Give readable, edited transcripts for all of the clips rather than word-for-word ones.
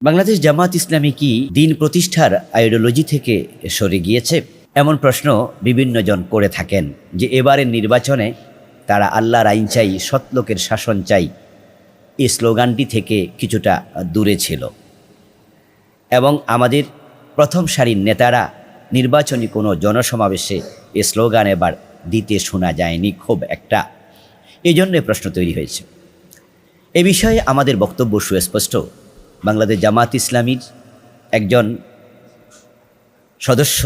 বাংলাদেশ জামাত ইসলামী কি দিন প্রতিষ্ঠার আইডিওলজি থেকে সরে গিয়েছে? এমন প্রশ্ন বিভিন্ন জন করে থাকেন যে এবারের নির্বাচনে তারা আল্লাহর আইন চাই, সৎলোকের শাসন চাই, এই স্লোগানটি থেকে কিছুটা দূরে ছিল এবং আমাদের প্রথম সারির নেতারা নির্বাচনী কোনো জনসমাবেশে এ স্লোগান এবার দিতে শোনা যায়নি খুব একটা। এই জন্যে প্রশ্ন তৈরি হয়েছে। এ বিষয়ে আমাদের বক্তব্য সুস্পষ্ট। বাংলাদেশ জামাত ইসলামীর একজন সদস্য,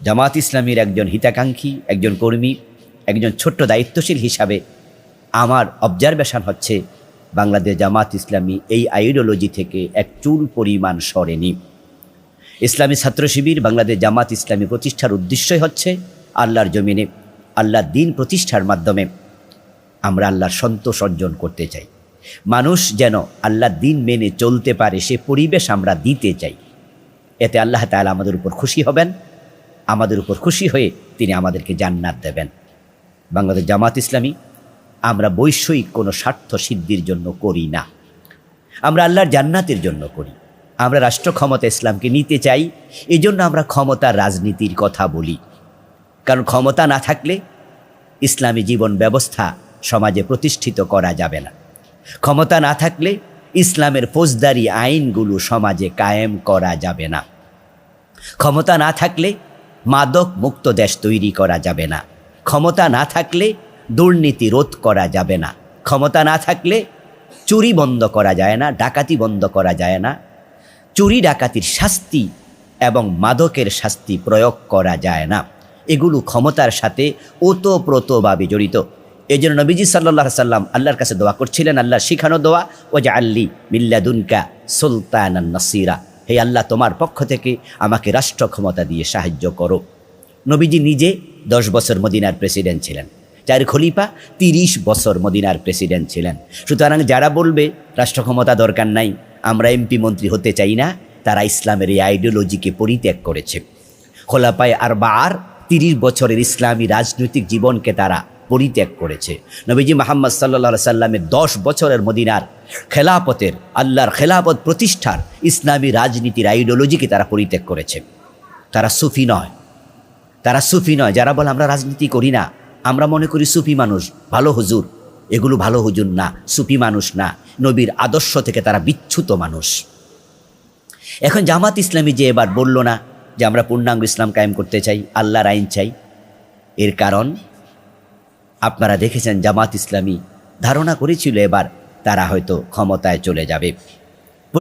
জামাত ইসলামীর একজন হিতাকাঙ্ক্ষী, একজন কর্মী, একজন ছোট্ট দায়িত্বশীল হিসাবে আমার অবজারভেশন হচ্ছে বাংলাদেশ জামাত ইসলামী এই আইডিওলজি থেকে এক চুল পরিমাণ সরেনি। ইসলামী ছাত্র শিবির বাংলাদেশ জামাত ইসলামী প্রতিষ্ঠার উদ্দেশ্যই হচ্ছে আল্লাহর জমিনে আল্লাহর দ্বীন প্রতিষ্ঠার মাধ্যমে আমরা আল্লাহর সন্তোষ অর্জন করতে চাই। মানুষ যেন আল্লাহর দ্বীন মেনে চলতে পারে সে পরিবেশ আমরা দিতে চাই। এতে আল্লাহ তাআলা আমাদের উপর খুশি হবেন, আমাদের উপর খুশি হয়ে তিনি আমাদেরকে জান্নাত দেবেন। বাংলাদেশ জামাত ইসলামী আমরা বৈষয়িক কোনো স্বার্থ সিদ্ধির জন্য করি না, আমরা আল্লাহর জান্নাতের জন্য করি। আমরা রাষ্ট্র ক্ষমতা ইসলামকে নিতে চাই, এই জন্য আমরা ক্ষমতার রাজনীতির কথা বলি। কারণ ক্ষমতা না থাকলে ইসলামী জীবন ব্যবস্থা সমাজে প্রতিষ্ঠিত করা যাবে না। ক্ষমতা না থাকলে ইসলামের ফৌজদারি আইনগুলো সমাজে কায়েম করা যাবে না। ক্ষমতা না থাকলে মাদক মুক্ত দেশ তৈরি করা যাবে না। ক্ষমতা না থাকলে দুর্নীতি রোধ করা যাবে না। ক্ষমতা না থাকলে চুরি বন্ধ করা যায় না, ডাকাতি বন্ধ করা যায় না। চুরি ডাকাতির শাস্তি এবং মাদকের শাস্তি প্রয়োগ করা যায় না। এগুলো ক্ষমতার সাথে ওতপ্রোতভাবে জড়িত। এই জন্য নবীজি সাল্লাল্লাহু আলাইহি সাল্লাম আল্লাহর কাছে দোয়া করছিলেন, আল্লাহর শিখানো দোয়া, ওয়াজআলনি মিল্লাদুনকা সুলতানান নাসিরা, হে আল্লাহ তোমার পক্ষ থেকে আমাকে রাষ্ট্র ক্ষমতা দিয়ে সাহায্য করো। নবীজি নিজে 10 বছর মদিনার প্রেসিডেন্ট ছিলেন, 4 খলিফা 30 বছর মদিনার প্রেসিডেন্ট ছিলেন। সুতরাং যারা বলবে রাষ্ট্র ক্ষমতা দরকার নাই, আমরা এমপি মন্ত্রী হতে চাই না, তারা ইসলামের এই আইডিওলজিকে পরিত্যাগ করেছে। খোলাফায়ে আরবা'র 30 বছরের ইসলামী রাজনৈতিক জীবনকে তারা পরিত্যাগ করেছে। নবীজি মুহাম্মদ সাল্লাল্লাহু আলাইহি সাল্লামের 10 বছরের মদিনার খেলাফতের, আল্লাহর খেলাফত প্রতিষ্ঠার ইসলামী রাজনীতির আইডিওলজিকে তারা পরিত্যাগ করেছে। তারা সুফি নয়, তারা সুফি নয়। যারা বলে আমরা রাজনীতি করি না, আমরা মনে করি সুফি মানুষ ভালো হুজুর, এগুলো ভালো হুজুর না, সুফি মানুষ না, নবীর আদর্শ থেকে তারা বিচ্যুত মানুষ। এখন জামাত ইসলামী যে এবার বলল না যে আমরা পূর্ণাঙ্গ ইসলাম কায়েম করতে চাই, আল্লাহর আইন চাই, এর কারণ আপনারা দেখেছেন জামাত ইসলামী ধারণা করেছিল এবার তারা হয়তো ক্ষমতায় চলে যাবে।